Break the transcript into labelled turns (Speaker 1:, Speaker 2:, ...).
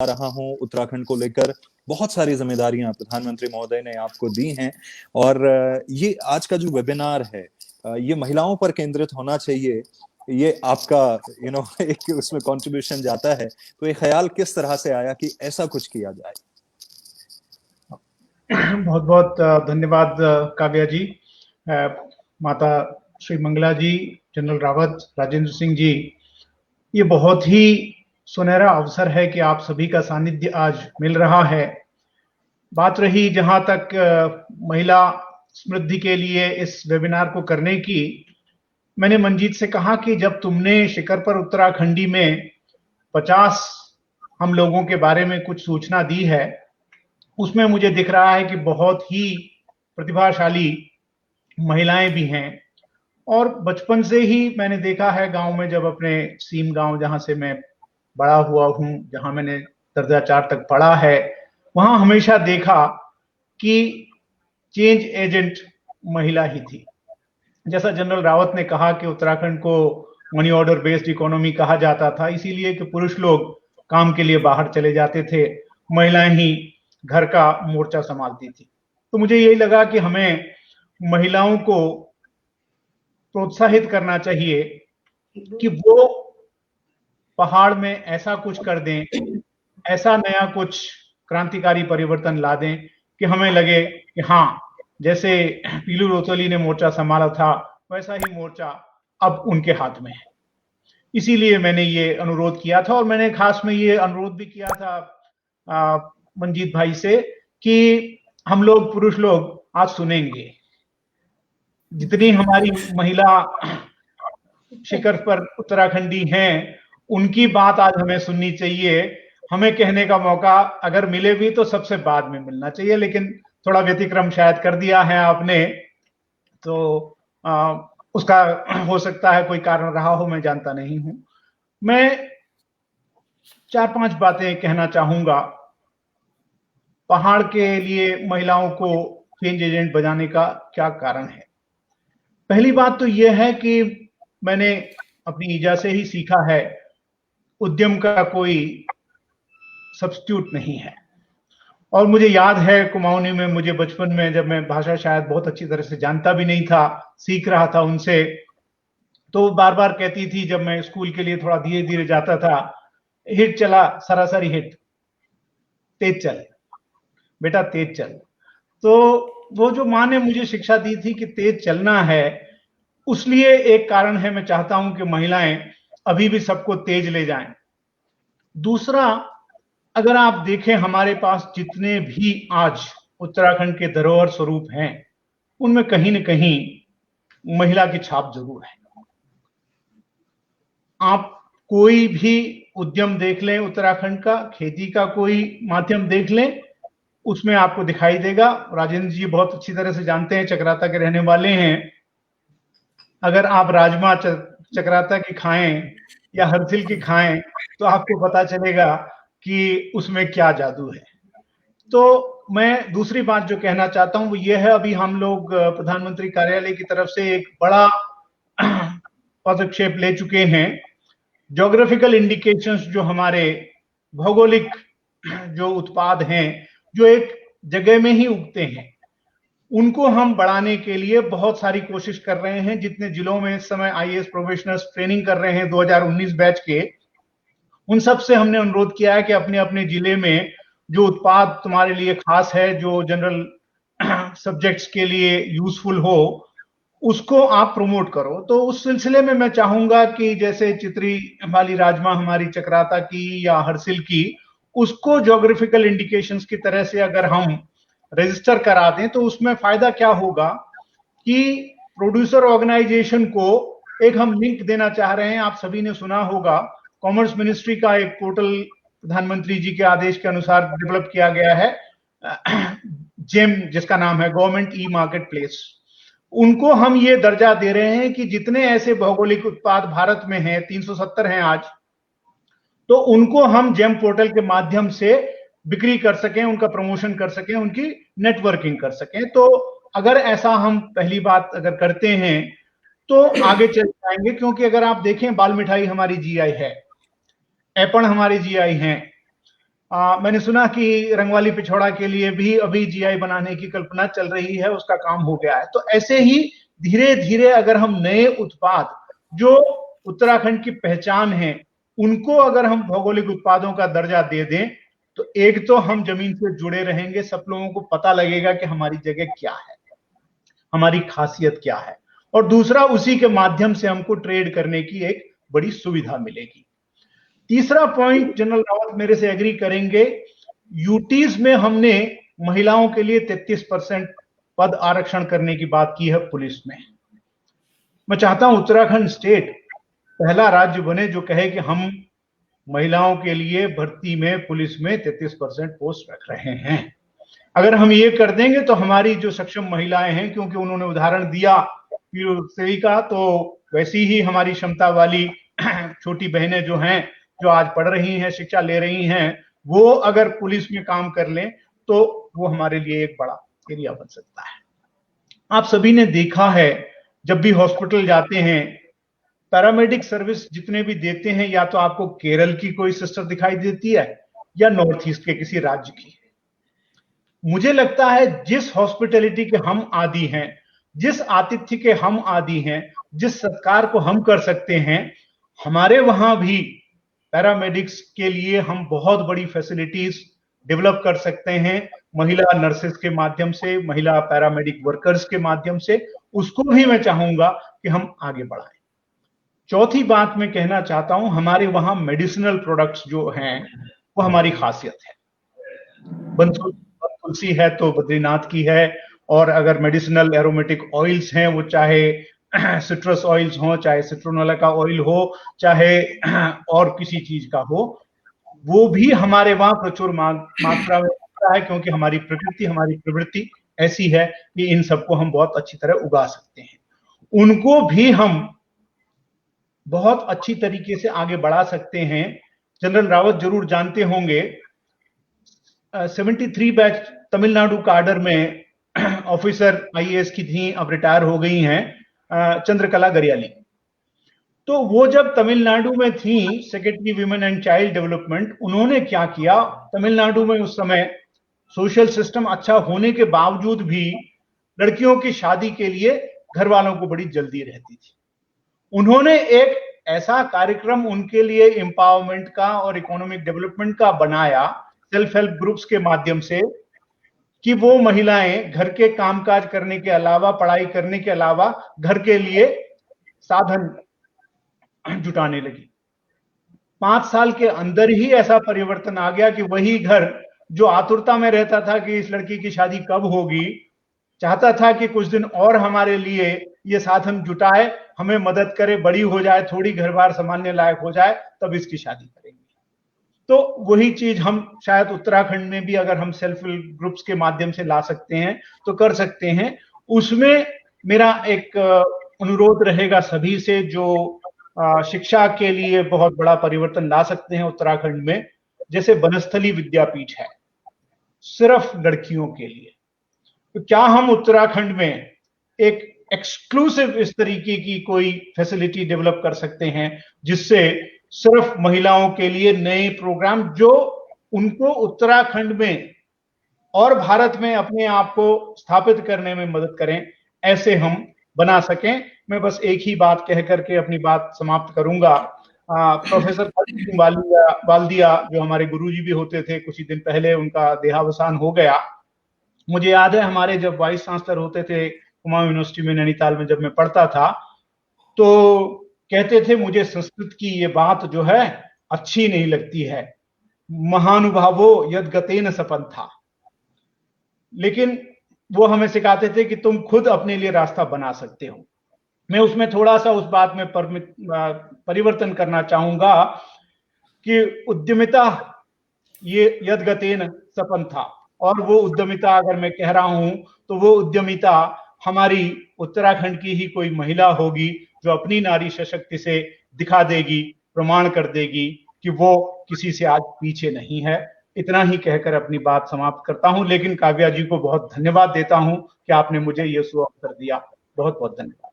Speaker 1: रहा हूं उत्तराखंड को लेकर। बहुत सारी जिम्मेदारियां प्रधानमंत्री महोदय ने आपको दी हैं और ये आज का जो वेबिनार है ये महिलाओं पर केंद्रित होना चाहिए, ये आपका एक उसमें कंट्रीब्यूशन जाता है। तो ये ख्याल किस तरह से आया कि ऐसा कुछ किया जाए?
Speaker 2: बहुत बहुत धन्यवाद काव्या जी, माता श्री मंगला जी, जनरल रावत, राजेंद्र सिंह जी। ये बहुत ही सुनहरा अवसर है कि आप सभी का सानिध्य आज मिल रहा है। बात रही जहां तक महिला समृद्धि के लिए इस वेबिनार को करने की, मैंने मंजीत से कहा कि जब तुमने शिखर पर उत्तराखंडी में 50 हम लोगों के बारे में कुछ सूचना दी है, उसमें मुझे दिख रहा है कि बहुत ही प्रतिभाशाली महिलाएं भी हैं। और बचपन से ही मैंने देखा है गांव में, जब अपने सीम गांव जहां से मैं बड़ा हुआ हूं, जहां मैंने दर्जा 4 तक पढ़ा है, वहां हमेशा देखा कि चेंज एजेंट महिला ही थी। जैसा जनरल रावत ने कहा कि उत्तराखंड को मनी ऑर्डर बेस्ड इकोनॉमी कहा जाता था, इसीलिए कि पुरुष लोग काम के लिए बाहर चले जाते थे, महिलाएं ही घर का मोर्चा संभालती थी। तो मुझे यही लगा कि हमें महिलाओं को प्रोत्साहित करना चाहिए कि वो पहाड़ में ऐसा कुछ कर दें, ऐसा नया कुछ क्रांतिकारी परिवर्तन ला दें कि हमें लगे कि हाँ, जैसे पीलू रोतोली ने मोर्चा संभाला था, वैसा ही मोर्चा अब उनके हाथ में है। इसीलिए मैंने ये अनुरोध किया था, और मैंने खास में ये अनुरोध भी किया था मंजीत भाई से कि हम लोग पुरुष लोग आज सुनेंगे, जितनी हमारी महिला शिखर पर उत्तराखंडी हैं, उनकी बात आज हमें सुननी चाहिए। हमें कहने का मौका अगर मिले भी तो सबसे बाद में मिलना चाहिए, लेकिन थोड़ा व्यतिक्रम शायद कर दिया है आपने, तो उसका हो सकता है कोई कारण रहा हो, मैं जानता नहीं हूं। मैं 4-5 बातें कहना चाहूंगा पहाड़ के लिए महिलाओं को चेंज एजेंट बनाने का क्या कारण है। पहली बात तो यह है कि मैंने अपनी ईजा से ही सीखा है, उद्यम का कोई सब्स्टिट्यूट नहीं है। और मुझे याद है कुमाऊनी में, मुझे बचपन में, जब मैं भाषा शायद बहुत अच्छी तरह से जानता भी नहीं था, सीख रहा था उनसे, तो बार बार कहती थी, जब मैं स्कूल के लिए थोड़ा धीरे धीरे जाता था, हिट चला सरासरी हिट, तेज चल बेटा तेज चल। तो वो जो माँ ने मुझे शिक्षा दी थी कि तेज चलना है, उसलिए एक कारण है मैं चाहता हूं कि महिलाएं अभी भी सबको तेज ले जाएं। दूसरा, अगर आप देखें हमारे पास जितने भी आज उत्तराखंड के धरोहर स्वरूप हैं, उनमें कहीं न कहीं महिला की छाप जरूर है। आप कोई भी उद्यम देख लें उत्तराखंड का, खेती का कोई माध्यम देख लें, उसमें आपको दिखाई देगा। राजेंद्र जी बहुत अच्छी तरह से जानते हैं, चक्राता के रहने वाले हैं। अगर आप राजमा चक्राता की खाएं या हरसिल की खाएं, तो आपको पता चलेगा कि उसमें क्या जादू है। तो मैं दूसरी बात जो कहना चाहता हूं वो ये है, अभी हम लोग प्रधानमंत्री कार्यालय की तरफ से एक बड़ा पदक्षेप ले चुके हैं। ज्योग्राफिकल इंडिकेशंस, जो हमारे भौगोलिक जो उत्पाद हैं, जो एक जगह में ही उगते हैं, उनको हम बढ़ाने के लिए बहुत सारी कोशिश कर रहे हैं। जितने जिलों में इस समय आईएएस प्रोबेशनर्स ट्रेनिंग कर रहे हैं 2019 बैच के, उन सब से हमने अनुरोध किया है कि अपने अपने जिले में जो उत्पाद तुम्हारे लिए खास है, जो जनरल सब्जेक्ट्स के लिए यूजफुल हो, उसको आप प्रमोट करो। तो उस सिलसिले में मैं चाहूंगा कि जैसे चित्री वाली राजमा हमारी चक्राता की या हरसिल की, उसको ज्योग्राफिकल इंडिकेशंस की तरह से अगर हम रजिस्टर करा दें, तो उसमें फायदा क्या होगा कि प्रोड्यूसर ऑर्गेनाइजेशन को एक हम लिंक देना चाह रहे हैं। आप सभी ने सुना होगा, कॉमर्स मिनिस्ट्री का एक पोर्टल प्रधानमंत्री जी के आदेश के अनुसार डेवलप किया गया है, जेम, जिसका नाम है गवर्नमेंट ई मार्केट प्लेस। उनको हम ये दर्जा दे रहे हैं कि जितने ऐसे भौगोलिक उत्पाद भारत में हैं, 370 हैं आज, तो उनको हम जेम पोर्टल के माध्यम से बिक्री कर सकें, उनका प्रमोशन कर सकें, उनकी नेटवर्किंग कर सकें। तो अगर ऐसा हम पहली बात अगर करते हैं तो आगे चल जाएंगे। क्योंकि अगर आप देखें, बाल मिठाई हमारी जीआई है, एपण हमारी जीआई हैं, मैंने सुना कि रंगवाली पिछौड़ा के लिए भी अभी जीआई बनाने की कल्पना चल रही है, उसका काम हो गया है। तो ऐसे ही धीरे धीरे अगर हम नए उत्पाद जो उत्तराखंड की पहचान है उनको अगर हम भौगोलिक उत्पादों का दर्जा दे दें तो एक तो हम जमीन से जुड़े रहेंगे, सब लोगों को पता लगेगा कि हमारी जगह क्या है, हमारी खासियत क्या है, और दूसरा उसी के माध्यम से हमको ट्रेड करने की एक बड़ी सुविधा मिलेगी। तीसरा पॉइंट जनरल रावत मेरे से एग्री करेंगे, यूटीज में हमने महिलाओं के लिए 33% पद आरक्षण करने की बात की है पुलिस में। मैं चाहता हूं उत्तराखंड स्टेट पहला राज्य बने जो कहे कि हम महिलाओं के लिए भर्ती में पुलिस में 33% पोस्ट रख रहे हैं। अगर हम ये कर देंगे तो हमारी जो सक्षम महिलाएं हैं, क्योंकि उन्होंने उदाहरण दिया सेविका, तो वैसी ही हमारी क्षमता वाली छोटी बहनें जो हैं, जो आज पढ़ रही हैं, शिक्षा ले रही हैं, वो अगर पुलिस में काम कर लें तो वो हमारे लिए एक बड़ा एरिया बन सकता है। आप सभी ने देखा है जब भी हॉस्पिटल जाते हैं, पैरामेडिक सर्विस जितने भी देते हैं, या तो आपको केरल की कोई सिस्टर दिखाई देती है या नॉर्थ ईस्ट के किसी राज्य की। मुझे लगता है जिस हॉस्पिटैलिटी के हम आदी हैं, जिस आतिथ्य के हम आदी हैं, जिस सत्कार को हम कर सकते हैं, हमारे वहां भी पैरामेडिक्स के लिए हम बहुत बड़ी फैसिलिटीज डेवलप कर सकते हैं, महिला नर्सेस के माध्यम से, महिला पैरामेडिक वर्कर्स के माध्यम से। उसको भी मैं चाहूंगा कि हम आगे बढ़ाएं। चौथी बात मैं कहना चाहता हूं, हमारे वहां मेडिसिनल प्रोडक्ट्स जो हैं वो हमारी खासियत है। तुलसी है तो बद्रीनाथ की है, और अगर मेडिसिनल एरोमेटिक ऑयल्स हैं, वो चाहे सिट्रस ऑयल्स हो, चाहे सिट्रोनोला का ऑयल हो, चाहे और किसी चीज का हो, वो भी हमारे वहां प्रचुर मात्रा में होता है, क्योंकि हमारी प्रकृति, हमारी प्रवृत्ति ऐसी है कि इन सबको हम बहुत अच्छी तरह उगा सकते हैं। उनको भी हम बहुत अच्छी तरीके से आगे बढ़ा सकते हैं। जनरल रावत जरूर जानते होंगे, 73 बैच तमिलनाडु काडर में ऑफिसर आईएएस की थी, अब रिटायर हो गई हैं, चंद्रकला गरियाली। तो वो जब तमिलनाडु में थी secretary women and child development, उन्होंने क्या किया, तमिलनाडु में उस समय सोशल सिस्टम अच्छा होने के बावजूद भी लड़कियों की शादी के लिए घर वालों को बड़ी जल्दी रहती थी। उन्होंने एक ऐसा कार्यक्रम उनके लिए एम्पावरमेंट का और इकोनॉमिक डेवलपमेंट का बनाया, सेल्फ हेल्प ग्रुप्स के माध्यम से, कि वो महिलाएं घर के कामकाज करने के अलावा, पढ़ाई करने के अलावा, घर के लिए साधन जुटाने लगी। 5 साल के अंदर ही ऐसा परिवर्तन आ गया कि वही घर जो आतुरता में रहता था कि इस लड़की की शादी कब होगी, चाहता था कि कुछ दिन और हमारे लिए ये साधन जुटाए, हमें मदद करे, बड़ी हो जाए, थोड़ी घर बार संभालने लायक हो जाए, तब इसकी शादी करेंगे। तो वही चीज हम शायद उत्तराखंड में भी अगर हम सेल्फ हेल्प ग्रुप्स के माध्यम से ला सकते हैं तो कर सकते हैं। उसमें मेरा एक अनुरोध रहेगा सभी से, जो शिक्षा के लिए बहुत बड़ा परिवर्तन ला सकते हैं उत्तराखंड में, जैसे बनस्थली विद्यापीठ है सिर्फ लड़कियों के लिए, तो क्या हम उत्तराखंड में एक एक्सक्लूसिव इस तरीके की कोई फैसिलिटी डेवलप कर सकते हैं जिससे सिर्फ महिलाओं के लिए नए प्रोग्राम जो उनको उत्तराखंड में और भारत में अपने आप को स्थापित करने में मदद करें, ऐसे हम बना सकें। मैं बस एक ही बात कह करके अपनी बात समाप्त करूंगा। प्रोफेसर खालिद सिंह वाल्दिया जो हमारे गुरुजी भी होते थे, कुछ ही दिन पहले उनका देहावसान हो गया। मुझे याद है हमारे जब वाइस चांसलर होते थे कुमाऊं यूनिवर्सिटी में नैनीताल में, जब मैं पढ़ता था, तो कहते थे मुझे संस्कृत की ये बात जो है अच्छी नहीं लगती है, महानुभावो यद गतेन सपंथा। लेकिन वो हमें सिखाते थे कि तुम खुद अपने लिए रास्ता बना सकते हो। मैं उसमें थोड़ा सा उस बात में परिवर्तन करना चाहूंगा कि उद्यमिता ये यद गतेन सपंथा, और वो उद्यमिता अगर मैं कह रहा हूं तो वो उद्यमिता हमारी उत्तराखंड की ही कोई महिला होगी जो अपनी नारी सशक्ति से दिखा देगी, प्रमाण कर देगी कि वो किसी से आज पीछे नहीं है। इतना ही कहकर अपनी बात समाप्त करता हूं, लेकिन काव्या जी को बहुत धन्यवाद देता हूं कि आपने मुझे ये सुअवसर दिया। बहुत बहुत धन्यवाद।